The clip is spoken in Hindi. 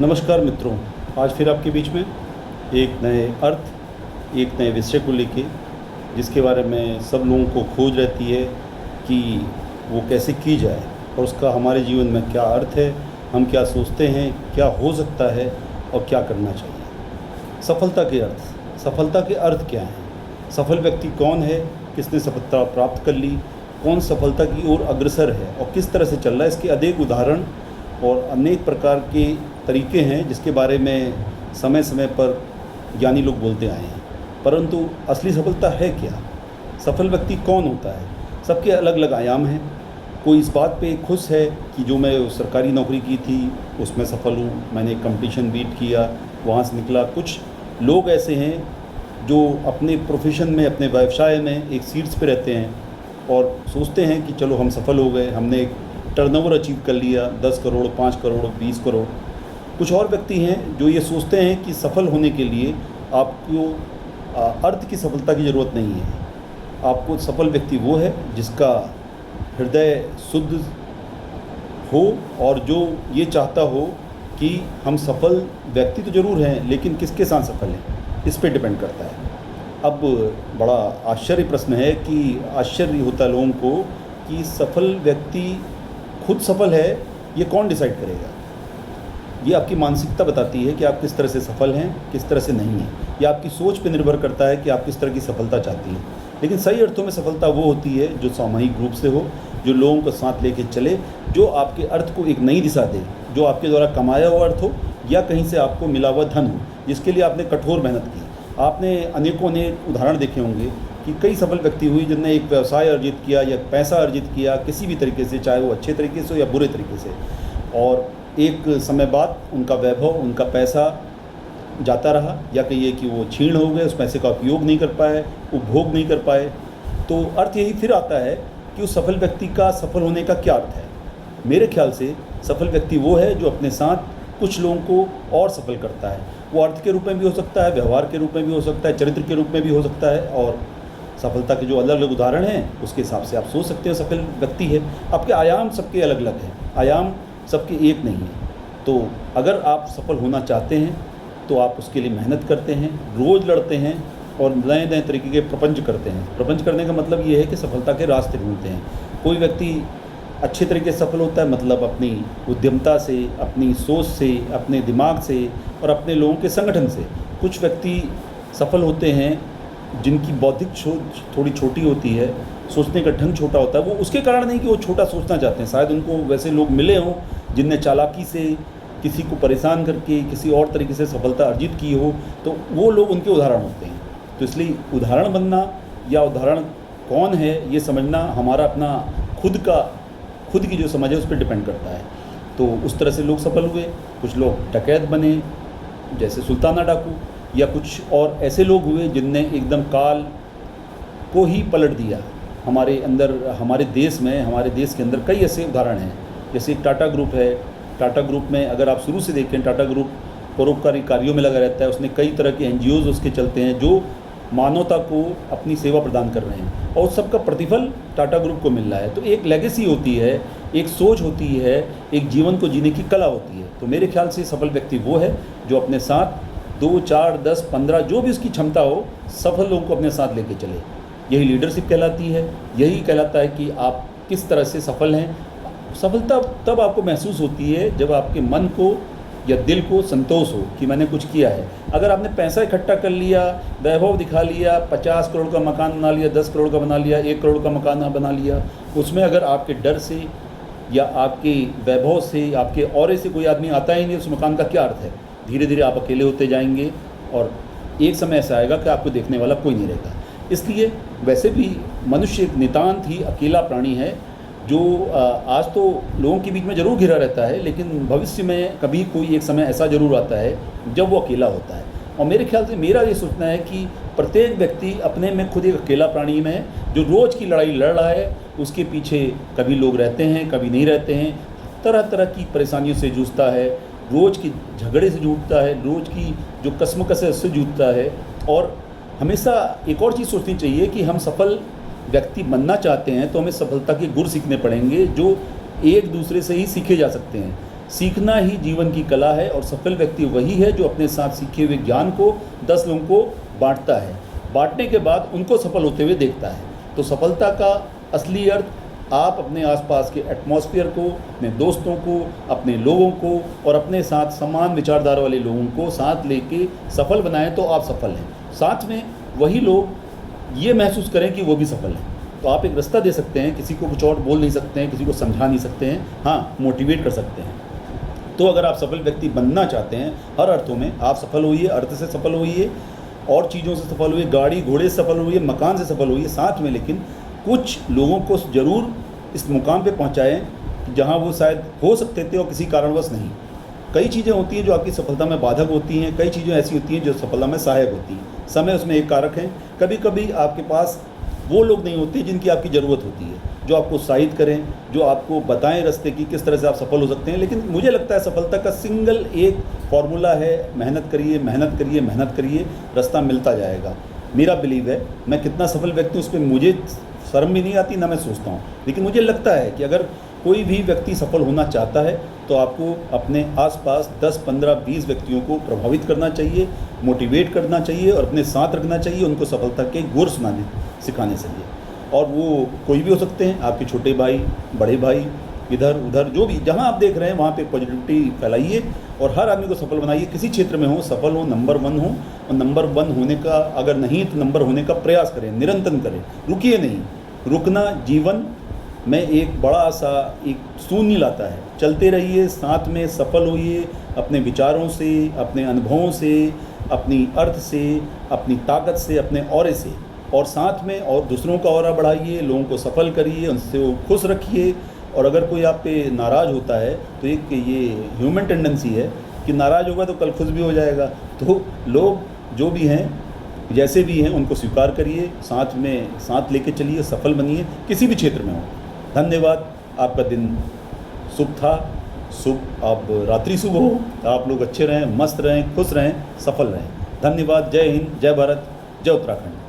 नमस्कार मित्रों, आज फिर आपके बीच में एक नए अर्थ, एक नए विषय को लेके, जिसके बारे में सब लोगों को खोज रहती है कि वो कैसे की जाए और उसका हमारे जीवन में क्या अर्थ है, हम क्या सोचते हैं, क्या हो सकता है और क्या करना चाहिए। सफलता के अर्थ, सफलता के अर्थ क्या हैं? सफल व्यक्ति कौन है? किसने सफलता प्राप्त कर ली? कौन सफलता की ओर अग्रसर है और किस तरह से चल रहा है? इसके अनेक उदाहरण और अनेक प्रकार के तरीके हैं जिसके बारे में समय समय पर ज्ञानी लोग बोलते आए हैं। परंतु असली सफलता है क्या? सफल व्यक्ति कौन होता है? सबके अलग अलग आयाम हैं। कोई इस बात पे खुश है कि जो मैं सरकारी नौकरी की थी उसमें सफल हूँ, मैंने कंपटीशन बीट किया, वहाँ से निकला। कुछ लोग ऐसे हैं जो अपने प्रोफेशन में, अपने व्यवसाय में एक सीट्स पे रहते हैं और सोचते हैं कि चलो हम सफल हो गए, हमने एक टर्नओवर अचीव कर लिया, 10 करोड़, 5 करोड़, 20 करोड़। कुछ और व्यक्ति हैं जो ये सोचते हैं कि सफल होने के लिए आपको अर्थ की सफलता की ज़रूरत नहीं है। आपको सफल व्यक्ति वो है जिसका हृदय शुद्ध हो और जो ये चाहता हो कि हम सफल व्यक्ति तो ज़रूर हैं, लेकिन किसके साथ सफल हैं, इस पे डिपेंड करता है। अब बड़ा आश्चर्य प्रश्न है कि आश्चर्य होता है लोगों को कि सफल व्यक्ति खुद सफल है, ये कौन डिसाइड करेगा? ये आपकी मानसिकता बताती है कि आप किस तरह से सफल हैं, किस तरह से नहीं हैं। ये आपकी सोच पे निर्भर करता है कि आप किस तरह की सफलता चाहती हैं। लेकिन सही अर्थों में सफलता वो होती है जो सामूहिक रूप से हो, जो लोगों को साथ लेके चले, जो आपके अर्थ को एक नई दिशा दे, जो आपके द्वारा कमाया हुआ अर्थ हो या कहीं से आपको मिला हुआ धन हो, जिसके लिए आपने कठोर मेहनत की। आपने अनेकों अनेक उदाहरण देखे होंगे कि कई सफल व्यक्ति हुए जिनने एक व्यवसाय अर्जित किया या पैसा अर्जित किया किसी भी तरीके से, चाहे वो अच्छे तरीके से हो या बुरे तरीके से, और एक समय बाद उनका वैभव, उनका पैसा जाता रहा, या कहिए कि वो क्षीण हो गए, उस पैसे का उपयोग नहीं कर पाए, उपभोग नहीं कर पाए। तो अर्थ यही फिर आता है कि उस सफल व्यक्ति का सफल होने का क्या अर्थ है। मेरे ख्याल से सफल व्यक्ति वो है जो अपने साथ कुछ लोगों को और सफल करता है। वो अर्थ के रूप में भी हो सकता है, व्यवहार के रूप में भी हो सकता है, चरित्र के रूप में भी हो सकता है। और सफलता के जो अलग अलग उदाहरण हैं उसके हिसाब से आप सोच सकते हो सफल व्यक्ति है। आपके आयाम सबके अलग अलग हैं, आयाम सबके एक नहीं है। तो अगर आप सफल होना चाहते हैं तो आप उसके लिए मेहनत करते हैं, रोज़ लड़ते हैं और नए नए तरीके के प्रपंच करते हैं। प्रपंच करने का मतलब ये है कि सफलता के रास्ते ढूंढते हैं। कोई व्यक्ति अच्छे तरीके से सफल होता है, मतलब अपनी उद्यमता से, अपनी सोच से, अपने दिमाग से और अपने लोगों के संगठन से। कुछ व्यक्ति सफल होते हैं जिनकी बौद्धिक सोच थोड़ी छोटी होती है, सोचने का ढंग छोटा होता है। वो उसके कारण नहीं कि वो छोटा सोचना चाहते हैं, शायद उनको वैसे लोग मिले हों जिनने चालाकी से किसी को परेशान करके किसी और तरीके से सफलता अर्जित की हो, तो वो लोग उनके उदाहरण होते हैं। तो इसलिए उदाहरण बनना या उदाहरण कौन है ये समझना हमारा अपना खुद की जो समझ है उस पर डिपेंड करता है। तो उस तरह से लोग सफल हुए। कुछ लोग डकैत बने जैसे सुल्ताना डाकू, या कुछ और ऐसे लोग हुए जिनने एकदम काल को ही पलट दिया। हमारे अंदर, हमारे देश में, हमारे देश के अंदर कई ऐसे उदाहरण हैं। जैसे टाटा ग्रुप है। टाटा ग्रुप में अगर आप शुरू से देखें, टाटा ग्रुप परोपकारी कार्यों में लगा रहता है। उसने कई तरह के NGOs उसके चलते हैं जो मानवता को अपनी सेवा प्रदान कर रहे हैं, और सबका प्रतिफल टाटा ग्रुप को मिल रहा है। तो एक लेगेसी होती है, एक सोच होती है, एक जीवन को जीने की कला होती है। तो मेरे ख्याल से सफल व्यक्ति वो है जो अपने साथ 2, 4, 10, 15 जो भी उसकी क्षमता हो, सफल लोगों को अपने साथ लेके चले। यही लीडरशिप कहलाती है। यही कहलाता है कि आप किस तरह से सफल हैं। सफलता तब आपको महसूस होती है जब आपके मन को या दिल को संतोष हो कि मैंने कुछ किया है। अगर आपने पैसा इकट्ठा कर लिया, वैभव दिखा लिया, 50 करोड़ का मकान बना लिया, 10 करोड़ का बना लिया, 1 करोड़ का मकान बना लिया, उसमें अगर आपके डर से या आपके वैभव से, आपके ऑरे से कोई आदमी आता ही नहीं, उस मकान का क्या अर्थ है? धीरे धीरे आप अकेले होते जाएंगे और एक समय ऐसा आएगा कि आपको देखने वाला कोई नहीं रहेगा। इसलिए वैसे भी मनुष्य एक नितांत ही अकेला प्राणी है जो आज तो लोगों के बीच में ज़रूर घिरा रहता है, लेकिन भविष्य में कभी कोई एक समय ऐसा ज़रूर आता है जब वो अकेला होता है। और मेरे ख्याल से मेरा ये सोचना है कि प्रत्येक व्यक्ति अपने में खुद एक अकेला प्राणी में है जो रोज़ की लड़ाई लड़ रहा है। उसके पीछे कभी लोग रहते हैं, कभी नहीं रहते हैं, तरह तरह की परेशानियों से जूझता है, रोज़ की झगड़े से जूझता है, रोज़ की जो कसमकस है उससे जूझता है। और हमेशा एक और चीज़ सोचनी चाहिए कि हम सफल व्यक्ति बनना चाहते हैं तो हमें सफलता के गुर सीखने पड़ेंगे जो एक दूसरे से ही सीखे जा सकते हैं। सीखना ही जीवन की कला है और सफल व्यक्ति वही है जो अपने साथ सीखे हुए ज्ञान को 10 लोगों को बांटता है, बांटने के बाद उनको सफल होते हुए देखता है। तो सफलता का असली अर्थ आप अपने आसपास के एटमॉस्फेयर को, अपने दोस्तों को, अपने लोगों को और अपने साथ समान विचारधारा वाले लोगों को साथ लेके सफल बनाएं तो आप सफल हैं। साथ में वही लोग ये महसूस करें कि वो भी सफल हैं। तो आप एक रास्ता दे सकते हैं, किसी को कुछ और बोल नहीं सकते हैं, किसी को समझा नहीं सकते हैं, हाँ मोटिवेट कर सकते हैं। तो अगर आप सफल व्यक्ति बनना चाहते हैं हर अर्थों में, आप सफल होइए, अर्थ से सफल होइए और चीज़ों से सफल होइए, गाड़ी घोड़े से सफल होइए, मकान से सफल होइए, साथ में लेकिन कुछ लोगों को ज़रूर इस मुकाम पे पहुंचाएं जहां वो शायद हो सकते थे और किसी कारणवश नहीं। कई चीज़ें होती हैं जो आपकी सफलता में बाधक होती हैं, कई चीज़ें ऐसी होती हैं जो सफलता में सहायक होती हैं। समय उसमें एक कारक है। कभी कभी आपके पास वो लोग नहीं होते जिनकी आपकी ज़रूरत होती है, जो आपको उत्साहित करें, जो आपको बताएं रास्ते की किस तरह से आप सफल हो सकते हैं। लेकिन मुझे लगता है सफलता का सिंगल एक फॉर्मूला है, मेहनत करिए, मेहनत करिए, मेहनत करिए, रास्ता मिलता जाएगा। मेरा बिलीव है, मैं कितना सफल व्यक्ति हूँ उस पर मुझे शर्म भी नहीं आती, ना मैं सोचता हूँ। लेकिन मुझे लगता है कि अगर कोई भी व्यक्ति सफल होना चाहता है तो आपको अपने आसपास 10, 15, 20 व्यक्तियों को प्रभावित करना चाहिए, मोटिवेट करना चाहिए और अपने साथ रखना चाहिए, उनको सफलता के गुर सिखाने चाहिए। और वो कोई भी हो सकते हैं, आपके छोटे भाई, बड़े भाई, इधर उधर जो भी जहाँ आप देख रहे हैं वहाँ पे पॉजिटिविटी फैलाइए और हर आदमी को सफल बनाइए। किसी क्षेत्र में हो, सफल हो, नंबर 1 हो, और नंबर 1 होने का अगर नहीं तो नंबर होने का प्रयास करें, निरंतर करें, रुकिए नहीं। रुकना जीवन में एक बड़ा सा एक शून्य लाता है। चलते रहिए, साथ में सफल होइए, अपने विचारों से, अपने अनुभवों से, अपनी अर्थ से, अपनी ताकत से, अपने औरे से, और साथ में और दूसरों का औरा बढ़ाइए, लोगों को सफल करिए, उनसे वो खुश रखिए। और अगर कोई आप पे नाराज़ होता है तो एक ये ह्यूमन टेंडेंसी है कि नाराज़ होगा तो कल खुश भी हो जाएगा। तो लोग जो भी हैं, जैसे भी हैं, उनको स्वीकार करिए, साथ में साथ लेके चलिए, सफल बनिए, किसी भी क्षेत्र में हो। धन्यवाद। आपका दिन शुभ था, शुभ अब रात्रि शुभ हो। आप लोग अच्छे रहें, मस्त रहें, खुश रहें, सफल रहें। धन्यवाद। जय हिंद, जय भारत, जय उत्तराखंड।